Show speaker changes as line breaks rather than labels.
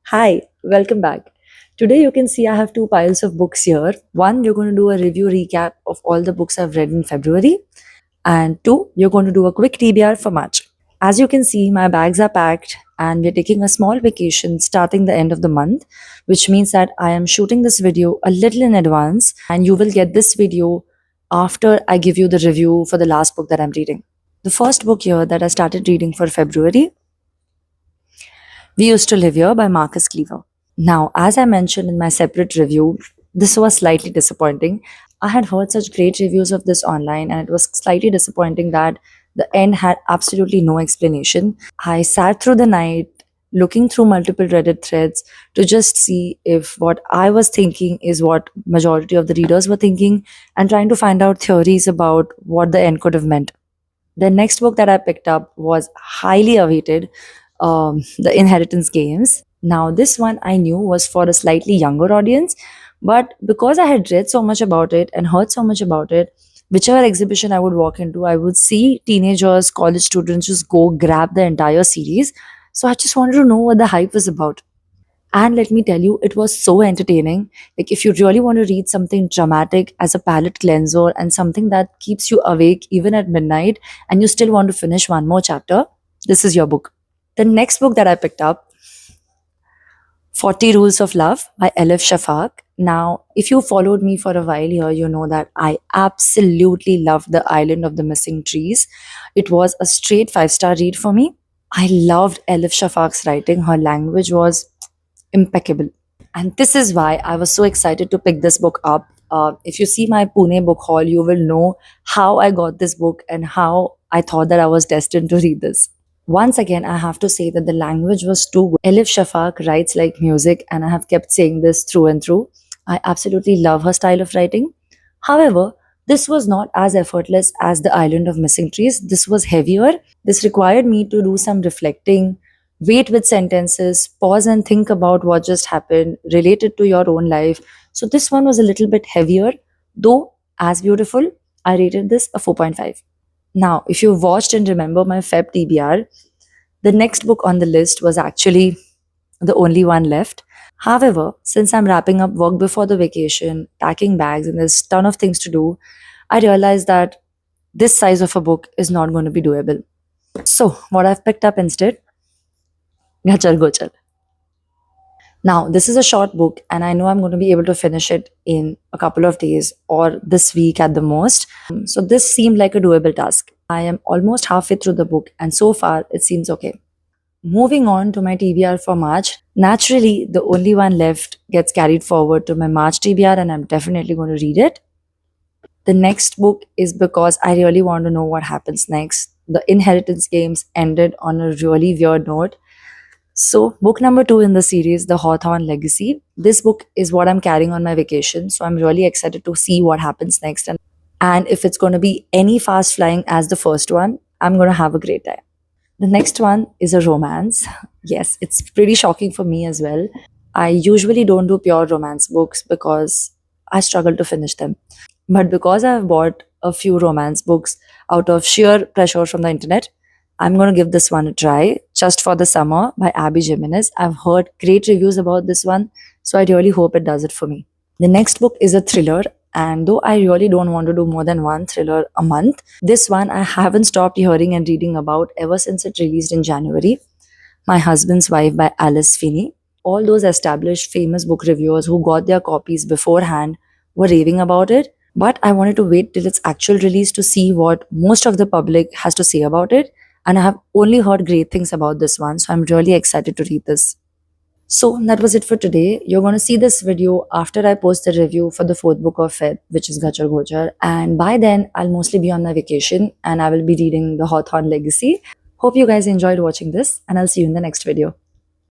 Hi, welcome back. Today you can see I have two piles of books here. One, we're going to do a review recap of all the books I've read in February. And two, you're going to do a quick TBR for March. As you can see, my bags are packed and we're taking a small vacation starting the end of the month, which means that I am shooting this video a little in advance and you will get this video after I give you the review for the last book that I'm reading. The first book here that I started reading for February, We Used to Live Here by Marcus Cleaver. Now, as I mentioned in my separate review, this was slightly disappointing. I had heard such great reviews of this online, and it was slightly disappointing that the end had absolutely no explanation. I sat through the night looking through multiple Reddit threads to just see if what I was thinking is what majority of the readers were thinking and trying to find out theories about what the end could have meant. The next book that I picked up was highly awaited, The Inheritance Games. Now, this one I knew was for a slightly younger audience, but because I had read so much about it and heard so much about it, whichever exhibition I would walk into, I would see teenagers, college students just go grab the entire series. So I just wanted to know what the hype was about. And let me tell you, it was so entertaining. Like, if you really want to read something dramatic as a palate cleanser and something that keeps you awake even at midnight and you still want to finish one more chapter, this is your book. The next book that I picked up, 40 Rules of Love by Elif Shafak. Now, if you followed me for a while here, you know that I absolutely loved The Island of the Missing Trees. It was a straight five-star read for me. I loved Elif Shafak's writing. Her language was impeccable. And this is why I was so excited to pick this book up. If you see my Pune book haul, you will know how I got this book and how I thought that I was destined to read this. Once again, I have to say that the language was too good. Elif Shafak writes like music, and I have kept saying this through and through. I absolutely love her style of writing. However, this was not as effortless as The Island of Missing Trees. This was heavier. This required me to do some reflecting, wait with sentences, pause and think about what just happened, relate it to your own life. So this one was a little bit heavier, though as beautiful. I rated this a 4.5. Now, if you watched and remember my Feb TBR, the next book on the list was actually the only one left. However, since I'm wrapping up work before the vacation, packing bags, and there's a ton of things to do, I realized that this size of a book is not going to be doable. So, what I've picked up instead, Gachal Gochal. Now, this is a short book, and I know I'm going to be able to finish it in a couple of days or this week at the most. So, this seemed like a doable task. I am almost halfway through the book, and so far it seems okay. Moving on to my TBR for March, naturally, the only one left gets carried forward to my March TBR, and I'm definitely going to read it. The next book is because I really want to know what happens next. The Inheritance Games ended on a really weird note. So, book number 2 in the series, The Hawthorne Legacy. This book is what I'm carrying on my vacation. So, I'm really excited to see what happens next. And if it's going to be any fast flying as the first one, I'm going to have a great time. The next one is a romance. Yes, it's pretty shocking for me as well. I usually don't do pure romance books because I struggle to finish them. But because I've bought a few romance books out of sheer pressure from the internet, I'm going to give this one a try. Just for the Summer by Abby Jimenez. I've heard great reviews about this one, so I really hope it does it for me. The next book is a thriller, and though I really don't want to do more than one thriller a month, this one I haven't stopped hearing and reading about ever since it released in January. My Husband's Wife by Alice Finney. All those established famous book reviewers who got their copies beforehand were raving about it, but I wanted to wait till its actual release to see what most of the public has to say about it. And I have only heard great things about this one, so I'm really excited to read this. So that was it for today. You're going to see this video after I post the review for the fourth book of Feb, which is Gachar Gochar. And by then, I'll mostly be on my vacation and I will be reading The Hawthorne Legacy. Hope you guys enjoyed watching this, and I'll see you in the next video.